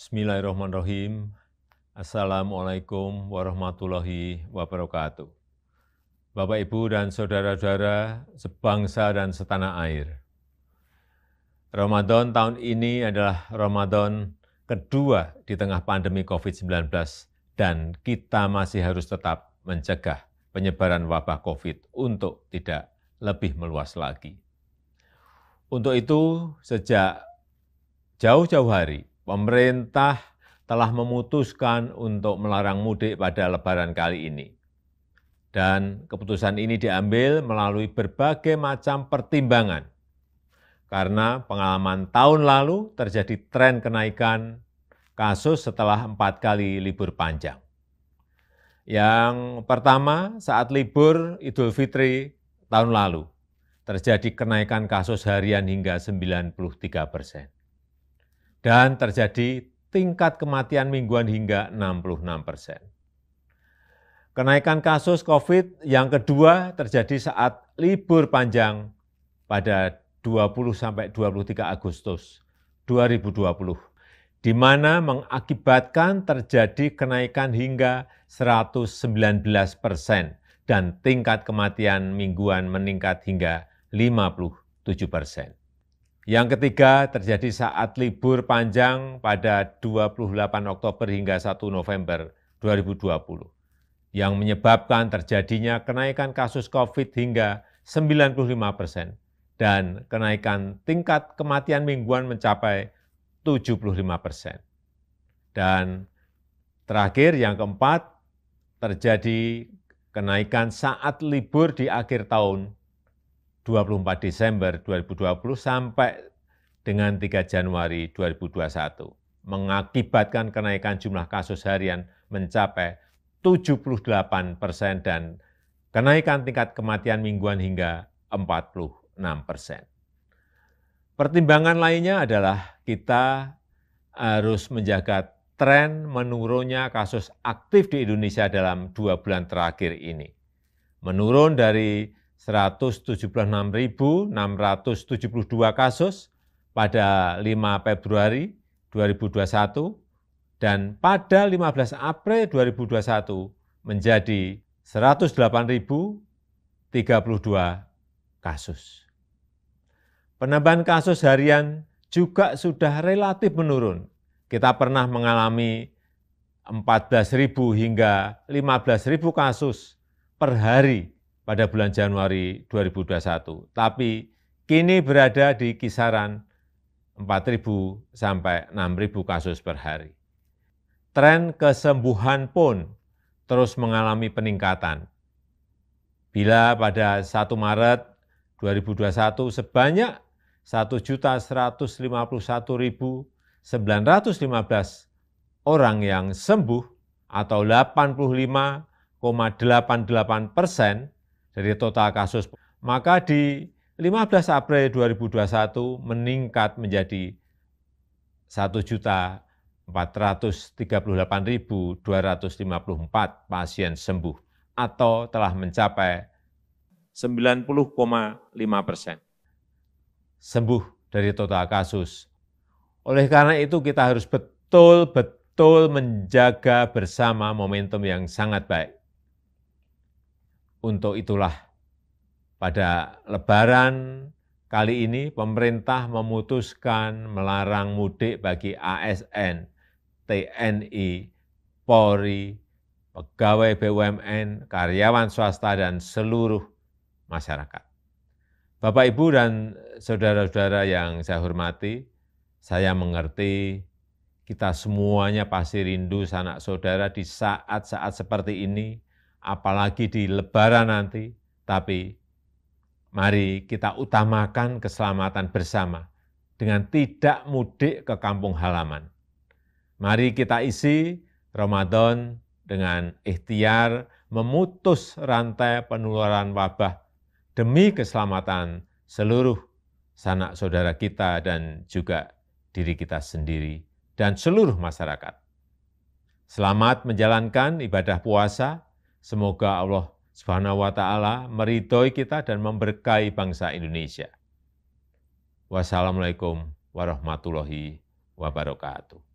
Bismillahirrahmanirrahim. Assalamualaikum warahmatullahi wabarakatuh. Bapak, Ibu, dan saudara-saudara sebangsa dan setanah air. Ramadan tahun ini adalah Ramadan kedua di tengah pandemi COVID-19 dan kita masih harus tetap mencegah penyebaran wabah COVID untuk tidak lebih meluas lagi. Untuk itu, sejak jauh-jauh hari, pemerintah telah memutuskan untuk melarang mudik pada Lebaran kali ini. Dan keputusan ini diambil melalui berbagai macam pertimbangan. Karena pengalaman tahun lalu terjadi tren kenaikan kasus setelah 4 kali libur panjang. Yang pertama, saat libur Idul Fitri tahun lalu, terjadi kenaikan kasus harian hingga 93%. Dan terjadi tingkat kematian mingguan hingga 66%. Kenaikan kasus COVID yang kedua terjadi saat libur panjang pada 20-23 Agustus 2020, di mana mengakibatkan terjadi kenaikan hingga 119% dan tingkat kematian mingguan meningkat hingga 57%. Yang ketiga terjadi saat libur panjang pada 28 Oktober hingga 1 November 2020, yang menyebabkan terjadinya kenaikan kasus COVID hingga 95% dan kenaikan tingkat kematian mingguan mencapai 75%. Dan terakhir, yang keempat, terjadi kenaikan saat libur di akhir tahun 24 Desember 2020 sampai dengan 3 Januari 2021, mengakibatkan kenaikan jumlah kasus harian mencapai 78% dan kenaikan tingkat kematian mingguan hingga 46%. Pertimbangan lainnya adalah kita harus menjaga tren menurunnya kasus aktif di Indonesia dalam 2 bulan terakhir ini. Menurun dari 176.672 kasus pada 5 Februari 2021 dan pada 15 April 2021 menjadi 108.032 kasus. Penambahan kasus harian juga sudah relatif menurun. Kita pernah mengalami 14.000 hingga 15.000 kasus per hari pada bulan Januari 2021, tapi kini berada di kisaran 4.000 sampai 6.000 kasus per hari. Tren kesembuhan pun terus mengalami peningkatan. Bila pada 1 Maret 2021 sebanyak 1.151.915 orang yang sembuh atau 85,88% dari total kasus, maka di 15 April 2021 meningkat menjadi 1.438.254 pasien sembuh atau telah mencapai 90,5% sembuh dari total kasus. Oleh karena itu kita harus betul-betul menjaga bersama momentum yang sangat baik. Untuk itulah pada Lebaran kali ini pemerintah memutuskan melarang mudik bagi ASN, TNI, Polri, pegawai BUMN, karyawan swasta, dan seluruh masyarakat. Bapak, Ibu, dan saudara-saudara yang saya hormati, saya mengerti kita semuanya pasti rindu sanak saudara di saat-saat seperti ini, apalagi di Lebaran nanti, tapi mari kita utamakan keselamatan bersama dengan tidak mudik ke kampung halaman. Mari kita isi Ramadan dengan ikhtiar memutus rantai penularan wabah demi keselamatan seluruh sanak saudara kita dan juga diri kita sendiri dan seluruh masyarakat. Selamat menjalankan ibadah puasa. Semoga Allah Subhanahu wa Ta'ala meridhoi kita dan memberkahi bangsa Indonesia. Wassalamualaikum warahmatullahi wabarakatuh.